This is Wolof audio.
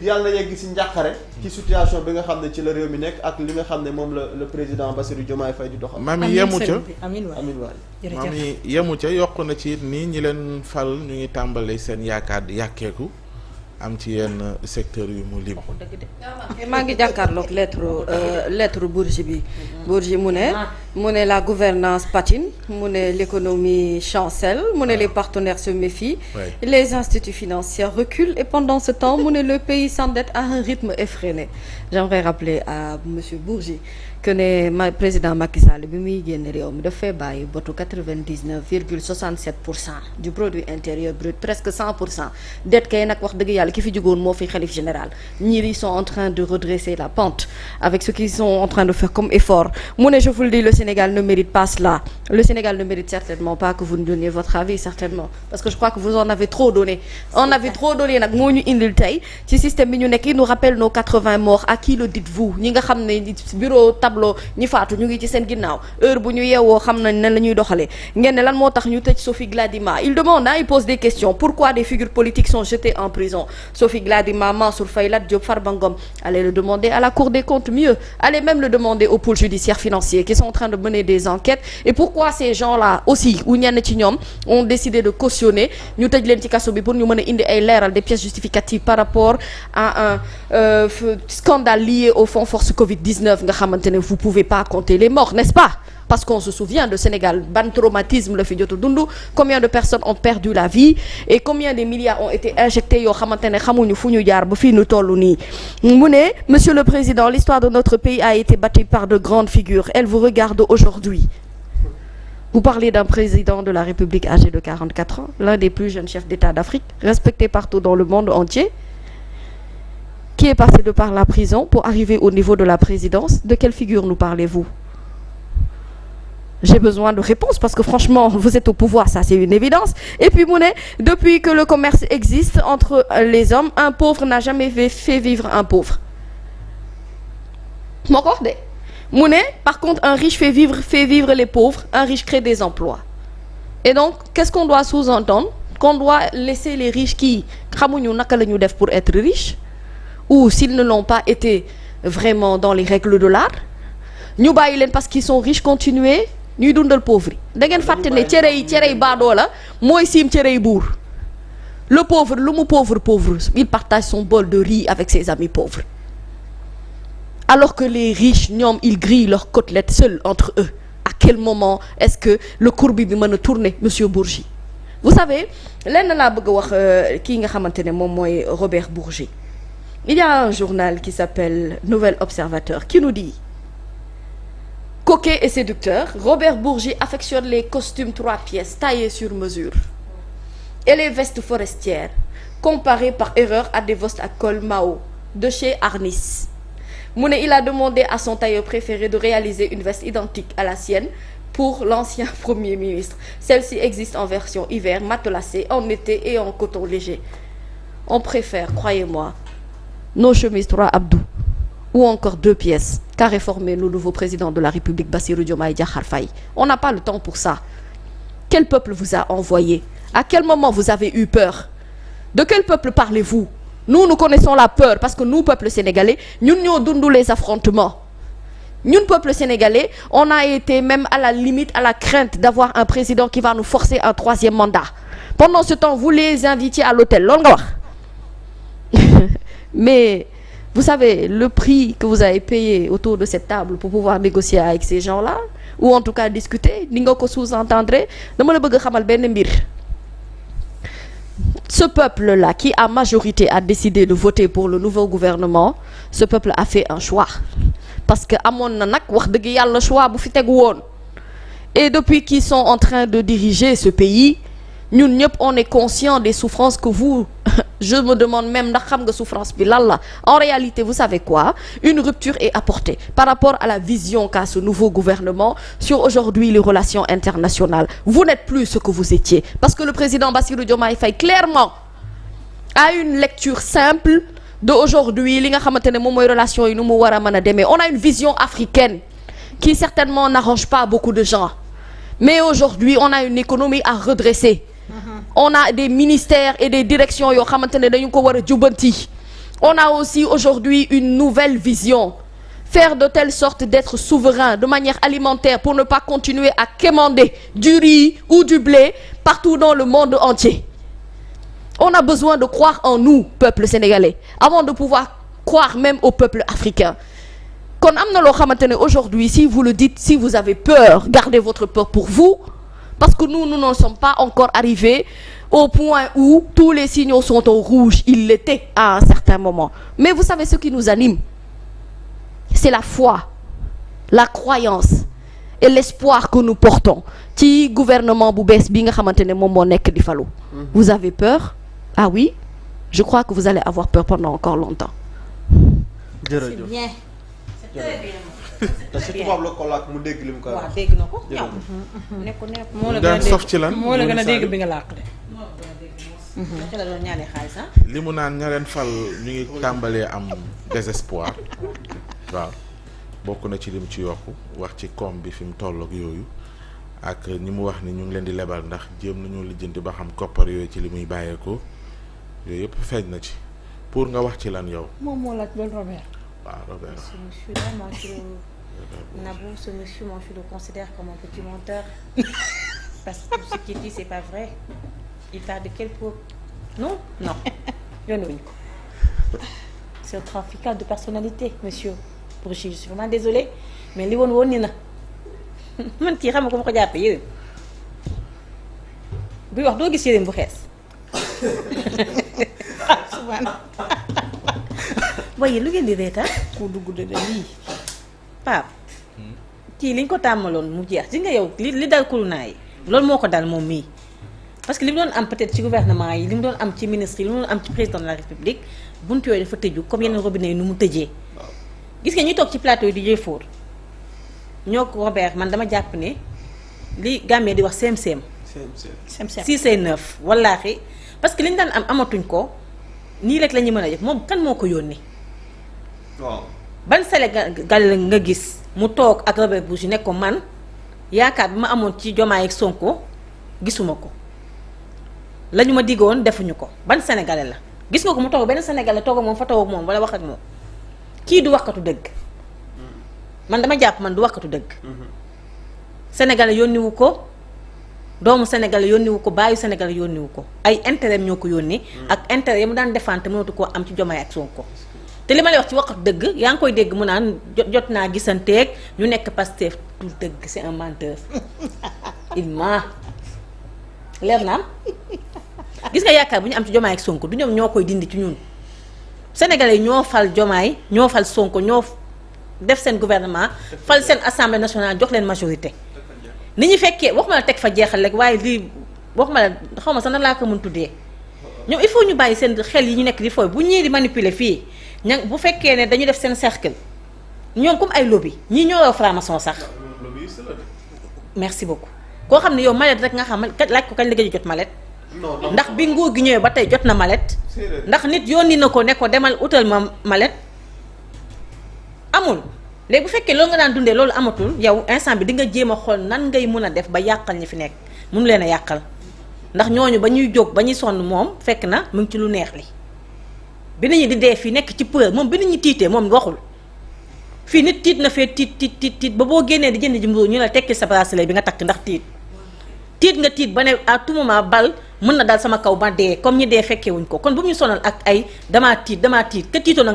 yàlla na yegg ci njàqare ci situation bi nga xam ne ci la réew mi nekk ak li nga xam ne moom la le président Bassirou Diomaye Faye di doxal. maam yi yemu ca amiin waay maam yi yemu ca yokk na ci nii ñi leen fal ñu ngi tàmbali seen yaakaar di yàkkeeku am ci yenn secteur yu mu lim. maa ngi jàkkaarloog lettre Bourgi bi. Bourgi mu ne la gouvernance patine mu ne l'économie chancelle mu ne les partenaires se méfient. Les instituts financiers reculent et pendant ce temps mu ne le pays s'endette à un rythme effréné. J'aimerais rappeler à monsieur Bourgi que ne président Macky Sall bi muy génn réew mi dafay bàyyi botu 99,67% du produit intérieur brut presque 100%. Det kay nag wax dëgg yàlla ki fi jugoon moo fi xalif général ñii ils sont en train de redresser la pente avec ce qu'ils sont en train de faire comme effort. Mu ne je vous le dis, le Sénégal ne mérite pas cela. Le Sénégal ne mérite certainement pas que vous nous donniez votre avis, certainement, parce que je crois que vous en avez trop donné. On avait trop donné nag moo ñu indil tey ci système bi ñu nekk. Il nous rappelle nos 80 morts. À qui le dites-vous? Ñi nga xam ne bureau tableau ñi faatu ñu ngi ci seen ginnaaw heure bu ñu yeewoo xam nañ nan la ñuy doxalee ngeen ne lan moo tax ñu tëj Sophie Gladima. Il demande, il pose des questions. Pourquoi des figures politiques sont jetées en prison? Sophie Gladima, Mansour Faye, Lat Diop, Farba Ngom. Allez le demander à la Cour des comptes, mieux. Allez même le demander aux pôles judiciaires financiers qui sont en train de mener des enquêtes. Et pourquoi ces gens-là aussi ou ñenn ci ñoom ont décidé de cautionner ñu tëj leen ci kaso bi pour ñu mën a indi ay leeral des pièces justificatives par rapport à un scandale lié au fonds force Covid-19 nga xamante ne vous pouvez pas compter les morts, n'est-ce pas? Parce qu'on se souvient de Sénégal, ban traumatisme la fi jot a dund, combien de personnes ont perdu la vie et combien de milliards ont été injectés yoo xamante ne xamuñu fu ñu jaar ba fii ñu toll nii. Mu ne, Monsieur le Président, l'histoire de notre pays a été bâtie par de grandes figures. Elle vous regarde aujourd'hui. Vous parlez d'un président de la République âgé de 44 ans, l'un des plus jeunes chefs d'État d'Afrique, respecté partout dans le monde entier, qui est passé de par la prison pour arriver au niveau de la présidence. De quelle figure nous parlez-vous? J'ai besoin de réponses parce que franchement, vous êtes au pouvoir, ça c'est une évidence. Et puis mu ne, depuis que le commerce existe entre les hommes, un pauvre n'a jamais fait vivre un pauvre. Moo ko wax de. Mu ne, par contre, un riche fait vivre les pauvres, un riche crée des emplois. Et donc, qu'est-ce qu'on doit sous-entendre? Qu'on doit laisser les riches qui xamuñu naka la ñu def pour être riches, ou s'ils ne l'ont pas été vraiment dans les règles de l'art, ñu bàyyi leen parce qu'ils sont riches continuer ñuy dundal pauvre yi. Da ngeen fàtte ne cere yi baadoo la mooy siim cere yi buur. Le pauvre lu mu pauvre il partage son bol de riz avec ses amis pauvres. Alors que les riches ñoom ils grillent leurs côtelettes seuls entre eux. À quel moment est-ce que le courbi bi mën a tourner, monsieur Bourgi? Vous savez lenn laa bëgg a wax kii nga xamante ne moom mooy Robert Bourgi. Il y a un journal qui s'appelle Nouvel Observateur qui nous dit: coquet et séducteur, Robert Bourgi affectionne les costumes 3 pièces taillés sur mesure et les vestes forestières comparées par erreur à des vestes à col Mao de chez Arnis. Mu ne, il a demandé à son tailleur préféré de réaliser une veste identique à la sienne pour l'ancien Premier ministre. Celle-ci existe en version hiver, matelassée, en été et en coton léger. On préfère, croyez-moi, nos chemises 3 abdou ou encore 2 pièces qu'a réformé le nouveau président de la République, Bassirou Diomaye Diakhar Faye. On n'a pas le temps pour ça. Quel peuple vous a envoyé? À quel moment vous avez eu peur? De quel peuple parlez-vous? Nous connaissons la peur parce que nous, peuple sénégalais, ñun ñoo dund les affrontements. Ñun, peuple sénégalais, on a été même à la limite, à la crainte d'avoir un président qui va nous forcer un 3e mandat. Pendant ce temps, vous les invitiez à l'hôtel. Loolu nga wax. Mais vous savez le prix que vous avez payé autour de cette table pour pouvoir négocier avec ces gens-là, ou en tout cas discuter, ni nga ko sous-entendre. Dama la bëgg xamal benn mbir. Ce peuple-là qui à majorité a décidé de voter pour le nouveau gouvernement, ce peuple a fait un choix. Parce que amoon na nag wax dëgg yàlla choix bu fi tegu woon. Et depuis qu'ils sont en train de diriger ce pays, ñun ñëpp on est conscient des souffrances que vous je me demande même ndax xam nga souffrance bi lan la. En réalité, vous savez quoi? Une rupture est apportée par rapport à la vision qu'a ce nouveau gouvernement sur aujourd'hui les relations internationales. Vous n'êtes plus ce que vous étiez parce que le président Bassirou Diomaye Faye clairement a une lecture simple de aujourd'hui li nga xamante ne moom mooy relation yi nu mu war a mën a demee. On a une vision africaine qui certainement n'arrange pas beaucoup de gens, mais aujourd'hui on a une économie à redresser. On a des ministères et des directions yoo xamante ne dañu ko war a jubbanti. On a aussi aujourd'hui une nouvelle vision. Faire de telle sorte d'être souverain de manière alimentaire pour ne pas continuer à quémander du riz ou du blé partout dans le monde entier. On a besoin de croire en nous, peuple sénégalais, avant de pouvoir croire même au peuple africain. Kon am na loo xamante ne aujourd'hui, si vous le dites, si vous avez peur, gardez votre peur pour vous, parce que nous n'en sommes pas encore arrivés au point où tous les signaux sont au rouge. Ils l'étaient à un certain moment. Mais vous savez ce qui nous anime? C'est la foi, la croyance et l'espoir que nous portons ci gouvernement bu bees bi nga xamante ne moom moo nekk di falu. Vous avez peur? Ah oui, je crois que vous allez avoir peur pendant encore longtemps. jërëjëf c'est bien. c'est très bien. parce que tubaab la ko làkk mu dégg li mu koy wax. waaw dégg na ko. moo la gën a dégg sof ci lan moo la gën a dégg bi nga làkk de. ci la doon ñaanee xaalis ah. li mu naan ña leen fal ñu ngi tàmbalee am désespoir waaw bokk na ci lim ci yokku wax ci koom bi fi mu toll ak yooyu ak ñi mu wax ni ñu ngi leen di lebal ndax jéem nañu lijjanti ba xam koppar yooyu ci li muy bàyyeekoo yooyu yëpp feeñ na ci pour nga wax ci lan yow. moom moo laaj loolu Robert. waaw Robert. Ce monsieur-là, moi je Nabou, ce monsieur, moi je le considère comme un petit menteur. Parce que tout ce qu'il dit, c'est pas vrai. Il parle de quel pro... Non, non. C'est un trafiquant de personnalité, monsieur. Pour je suis vraiment désolée. Mais li woon ni na man kii xam nga ko ma ko jàppee yéen buy wax doo gis yéen bu xees. waaye lu ngeen di reetaan ku dugg de lii. Pape kii liñ ko tàmmaloon mu jeex ci nga yow li dal kurunaa yi loolu moo ko dal moom mii parce que li mu doon am peut-être ci gouvernement yi li mu doon am ci ministre yi li mu doon am ci président de la république buntu yooyu dafa tëju comme yeneen robinet yi nu mu tëjee. gis nga ñuy toog ci plateau yi di jëfóor ñoo ko Robert man dama jàpp ne li Gambie di wax CMCM. CMCM 6 et 9 wallaahi parce que li ñu daan am amatuñ ko nii rek la ñu mën a def moom kan moo ko yónnee. waaw ban Sénégal nga gis mu toog ak Robert Bush ne ko man yaakaar bi ma amoon ci Diomaye ak Sonko gisuma ko la ñu ma diggoon defuñu ko ban sénégalais la gis nga ko mu toog benn sénégalais toog ak moom fa toog ak moom wala wax ak moom kii du waxkatu dëgg man dama jàpp man du waxkatu dëgg sénégalais yónniwu ko doomu sénégalais yónniwu ko baayu sénégalais yónniwu ko ay intérêt ñoo ko yónni ak intérêt yi mu daan defante mënatu koo am ci Diomaye ak Sonko te li ma lay wax ci waxatu dëgg yaa ngi koy dégg mu naan jot naa gisanteeg ñu nekk Pastef tout dëgg c'est un menteur il ment leer na am gis nga yaakaar bu ñu am ci Diomaye ak Sonko du ñoom ñoo koy dindi ci ñun sénégalais yi ñoo fal Diomaye ñoo fal Sonko ñoo def seen gouvernement fal seen assemblée nationale jox leen majorité ni ñu fekkee waxuma la teg fa jeexal rek waaye lii waxuma la xaw ma sax nan laa ko mën tuddee ñoom il faut ñu bàyyi seen xel yi ñu nekk di fooy bu ñii di manipuler fii ña bu fekkee ne dañu def seen cercle ñoom comme ay lobby ñii ñoo raw franc-maçon sax merci beaucoup koo xam ne yow mallette rek nga xam laaj ko kañ la gëj jot mallette ndax bi nguur gi ñëwee ba tey jot na mallette ndax nit yónni na ko ne ko demal utal ma mallette amul léegi bu fekkee loolu nga daan dundee loolu amatul yow instant bi di nga jéem a xool nan ngay mën a def ba yàqal ñi fi nekk mënu leen a yàqal ndax ñooñu ba ñuy jóg ba ñuy sonn moom fekk na mu ngi ci lu neex li bi nañu di dee fii nekk ci peur moom bi nañu tiitee moom waxul fii nit tiit na fee tiit ba boo génnee di jënd ji mburu ñu la tekki sa bracelet bi nga takk ndax tiit nga tiit ba ne à tout moment bal mën na dal sama kaw ba dee comme ñi dee fekkee wuñ ko kon bu ñu sonal ak ay damaa tiit ka tiitoon na